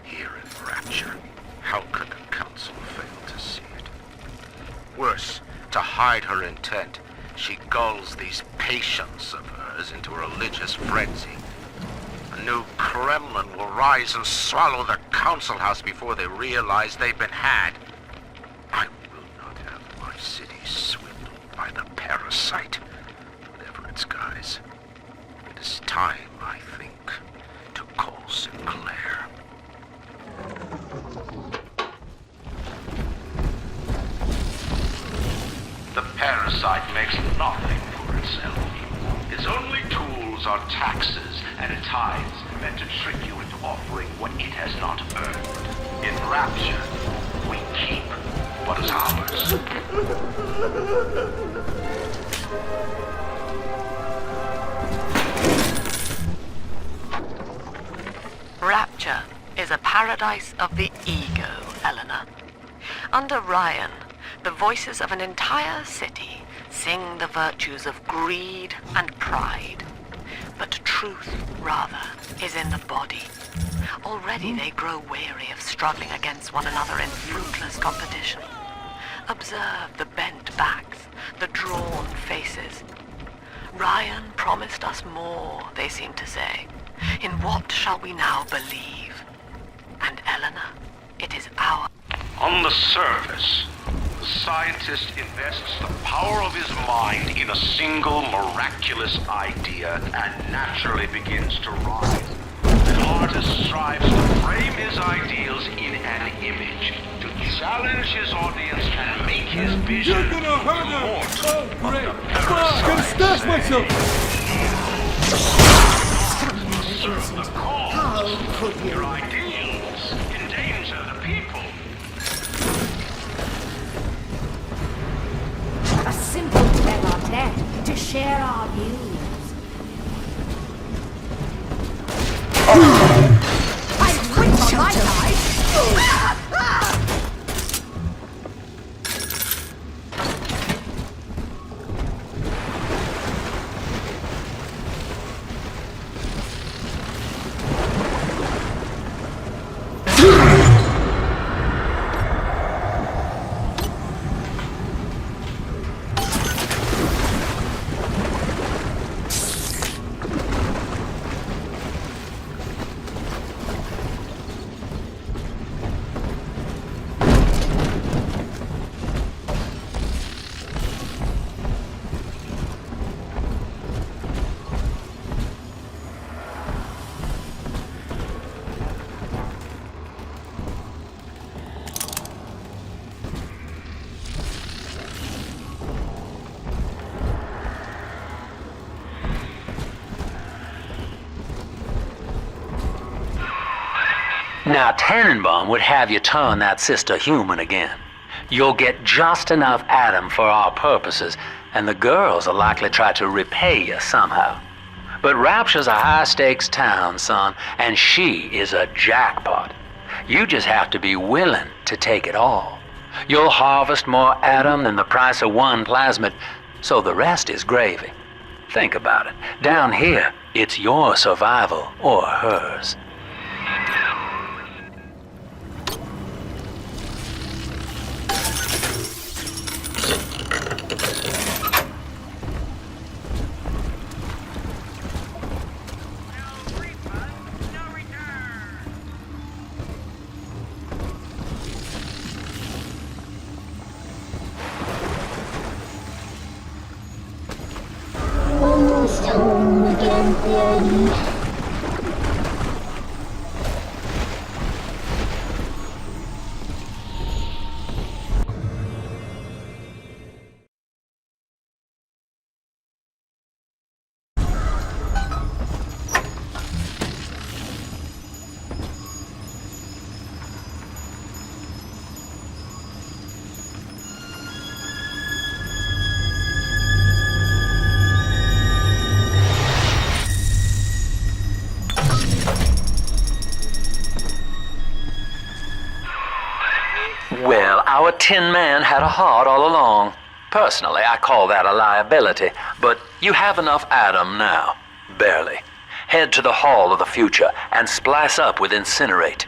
S8: Here in Rapture, how could the Council fail to see it? Worse, to hide her intent, she gulls these patients of hers into a religious frenzy. A new Kremlin will rise and swallow the Council House before they realize they've been had. I will not have my city swindled by the parasite, whatever its guise. It is time, I think, to call Sinclair.
S16: The parasite makes nothing for itself. Its only tools are taxes and tithes meant to trick you into offering what it has not earned. In Rapture, we keep what is ours.
S11: Rapture is a paradise of the ego, Eleanor. Under Ryan, the voices of an entire city sing the virtues of greed and pride. But truth, rather, is in the body. Already they grow weary of struggling against one another in fruitless competition. Observe the bent backs, the drawn faces. Ryan promised us more, they seem to say. In what shall we now believe? And Eleanor, it is our...
S16: On the surface, the scientist invests the power of his mind in a single miraculous idea and naturally begins to rise. The artist strives to frame his ideals in an image, to challenge his audience and make his vision immortal.
S10: Oh, great. I gotta stash myself.
S16: How could your ideals endanger the people?
S3: A simple tete-a-tete to share our views. I quit for my side.
S12: Now, Tannenbaum would have you turn that sister human again. You'll get just enough Adam for our purposes, and the girls will likely try to repay you somehow. But Rapture's a high-stakes town, son, and she is a jackpot. You just have to be willing to take it all. You'll harvest more Adam than the price of one plasmid, so the rest is gravy. Think about it. Down here, it's your survival or hers.
S1: Almost home again, Daddy.
S12: Well, our Tin Man had a heart all along. Personally, I call that a liability, but you have enough Adam now. Barely. Head to the Hall of the Future and splice up with Incinerate.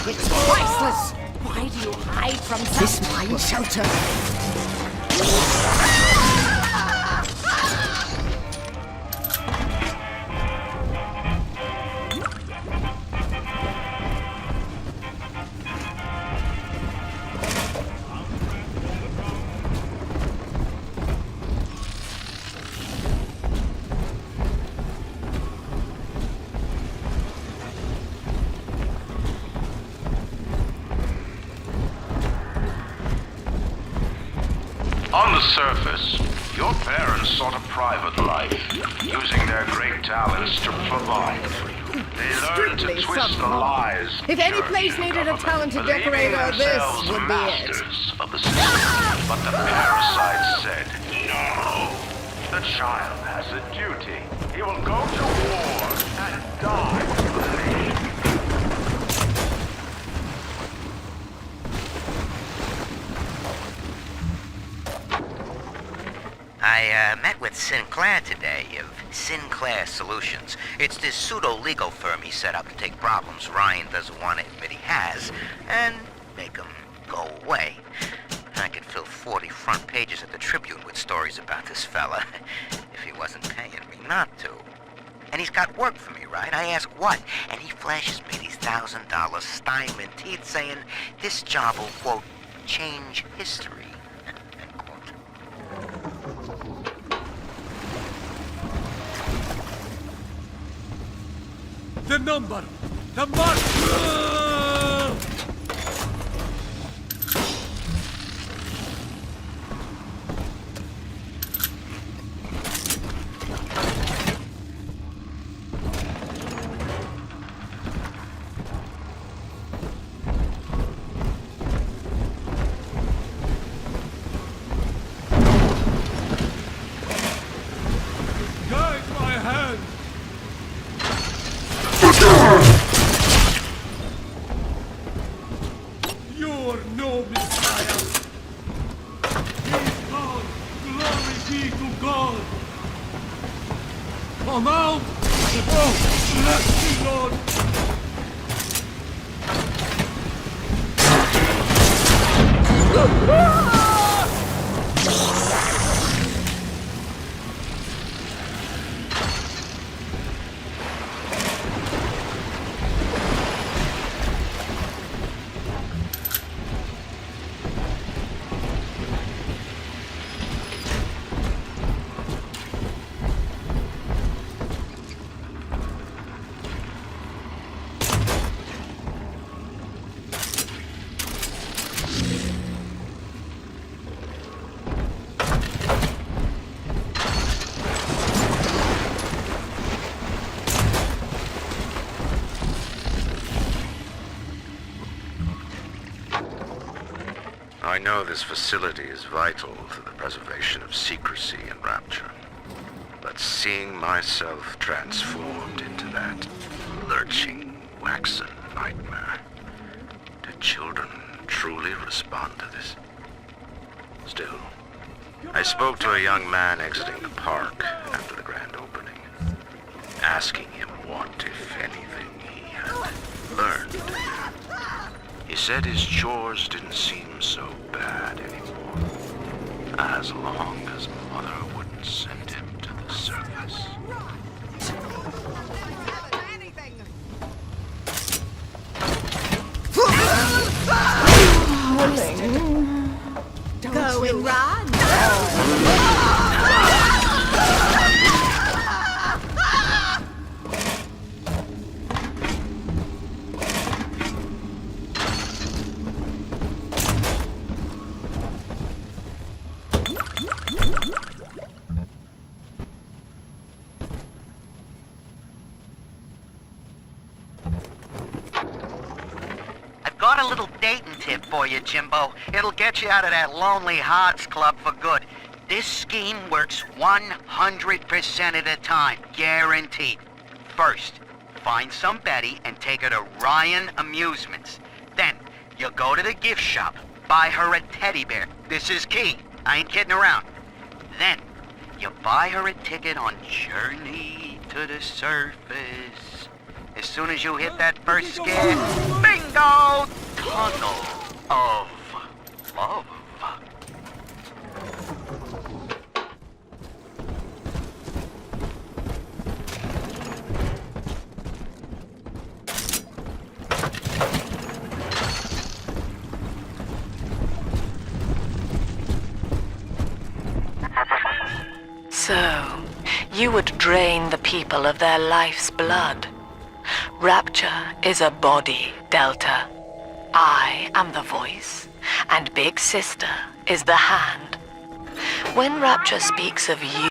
S3: It's priceless! Why do you hide from this mine shelter?
S16: On the surface, your parents sought a private life, using their great talents to provide for you. They learned to twist the lies.
S3: If any place needed a talented decorator, this would be it.
S16: Of the system. But the parasite said, no. The child has a duty. He will go to war and die for the nation.
S14: I met with Sinclair today of Sinclair Solutions. It's this pseudo-legal firm he set up to take problems Ryan doesn't want to admit he has and make them go away. I could fill 40 front pages of the Tribune with stories about this fella if he wasn't paying me not to. And he's got work for me, right? I ask what? And he flashes me these $1,000 Steinman teeth saying this job will, quote, change history.
S10: The number! The mark! Guide my hand! You're no Messiah! He's gone! Glory be to God! Come out! Oh, bless the Lord!
S6: I know this facility is vital to the preservation of secrecy in Rapture, but seeing myself transformed into that lurching, waxen nightmare, do children truly respond to this? Still, I spoke to a young man exiting the park after the grand opening, asking him what, if anything, he had learned. He said his chores didn't seem so bad anymore, as long as Mother wouldn't send him to the surface.
S3: Going run!
S4: tip for you, Jimbo. It'll get you out of that lonely hearts club for good. This scheme works 100% of the time, guaranteed. First, find some Betty and take her to Ryan Amusements. Then, you go to the gift shop, buy her a teddy bear. This is key. I ain't kidding around. Then, you buy her a ticket on Journey to the Surface. As soon as you hit that first scare, bingo! Tunnel of love.
S2: So, you would drain the people of their life's blood. Rapture is a body, Delta. I am the voice, and Big Sister is the hand. When Rapture speaks of you,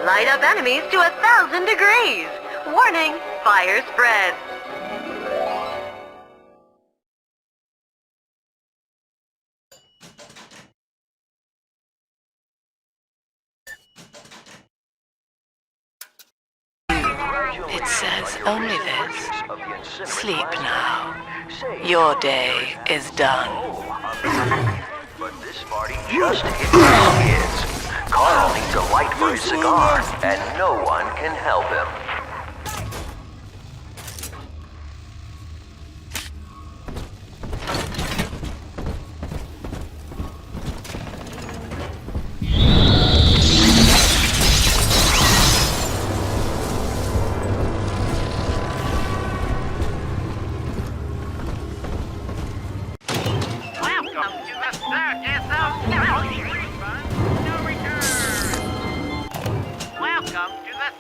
S5: Light up enemies to 1,000 degrees. Warning, fire spreads.
S2: it says only this. Sleep now. Your day is done.
S15: But this party just hit his kids. Carl needs a light for his cigar, and no one can help him.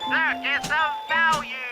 S13: Circus of value!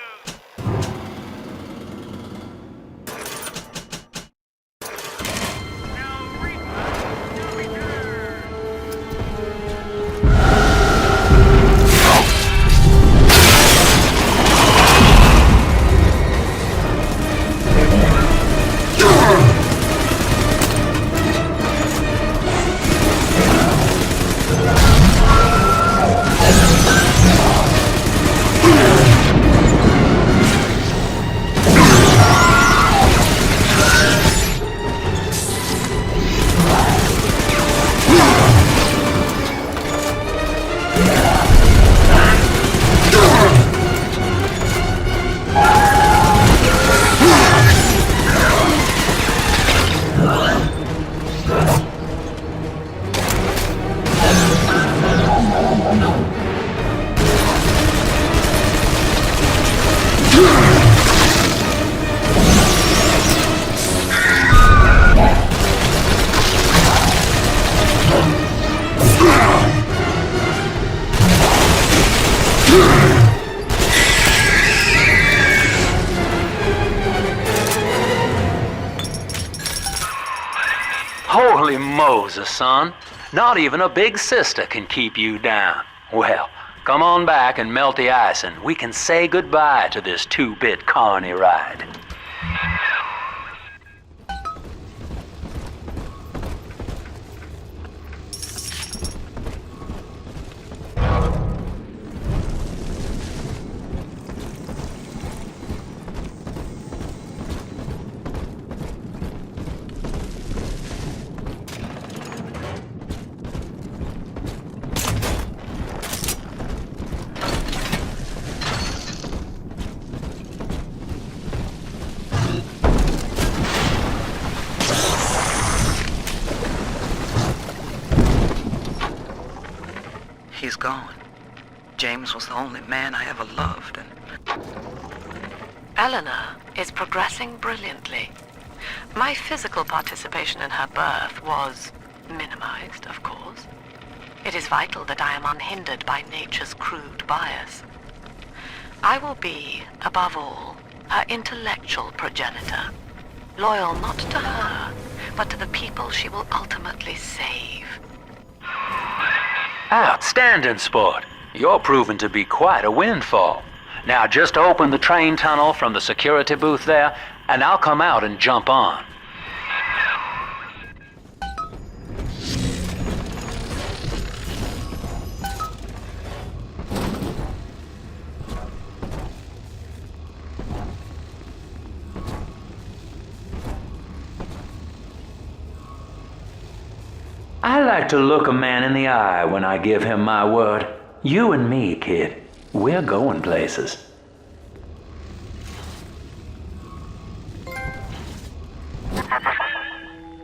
S12: Holy Moses, son. Not even a big sister can keep you down. Well, come on back and melt the ice and we can say goodbye to this 2-bit carny ride.
S4: He's gone. James was the only man I ever loved, and...
S2: Eleanor is progressing brilliantly. My physical participation in her birth was minimized, of course. It is vital that I am unhindered by nature's crude bias. I will be, above all, her intellectual progenitor, loyal not to her, but to the people she will ultimately save.
S12: Outstanding, sport. You're proving to be quite a windfall. Now just open the train tunnel from the security booth there, and I'll come out and jump on. I like to look a man in the eye when I give him my word. You and me, kid, we're going places.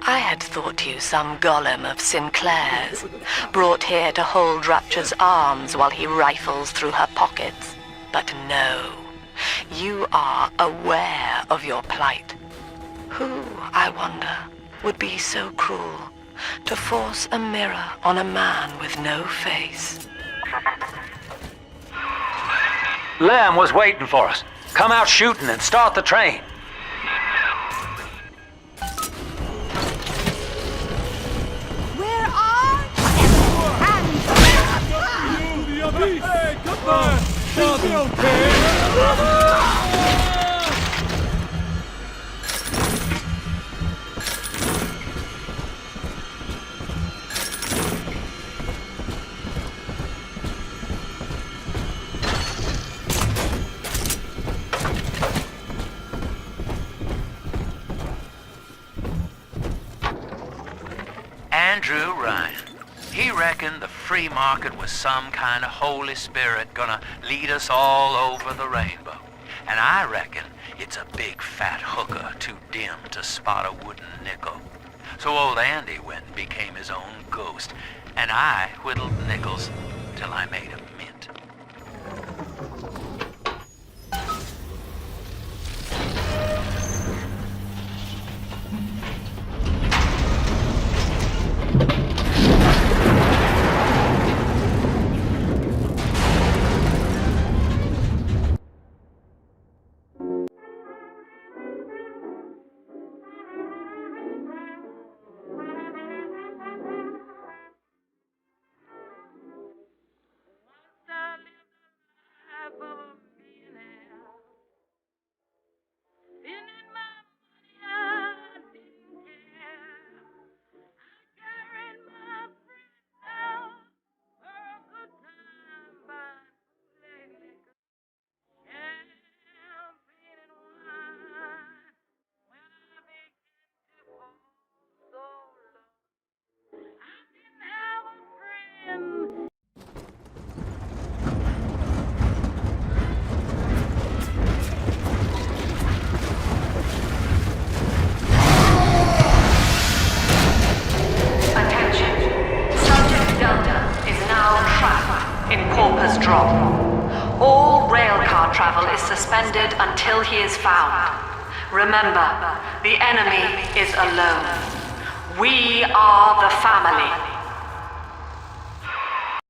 S2: I had thought you some golem of Sinclair's, brought here to hold Rapture's arms while he rifles through her pockets. But no, you are aware of your plight. Who, I wonder, would be so cruel to force a mirror on a man with no face?
S12: Lamb was waiting for us. Come out shooting and start the train.
S3: Where are you?
S10: Hey, come on! I'll be okay!
S14: Andrew Ryan. He reckoned the free market was some kind of Holy Spirit gonna lead us all over the rainbow. And I reckon it's a big fat hooker too dim to spot a wooden nickel. So old Andy went and became his own ghost, and I whittled nickels till I made a mint.
S11: All railcar travel is suspended until he is found. Remember, the enemy is alone. We are the family.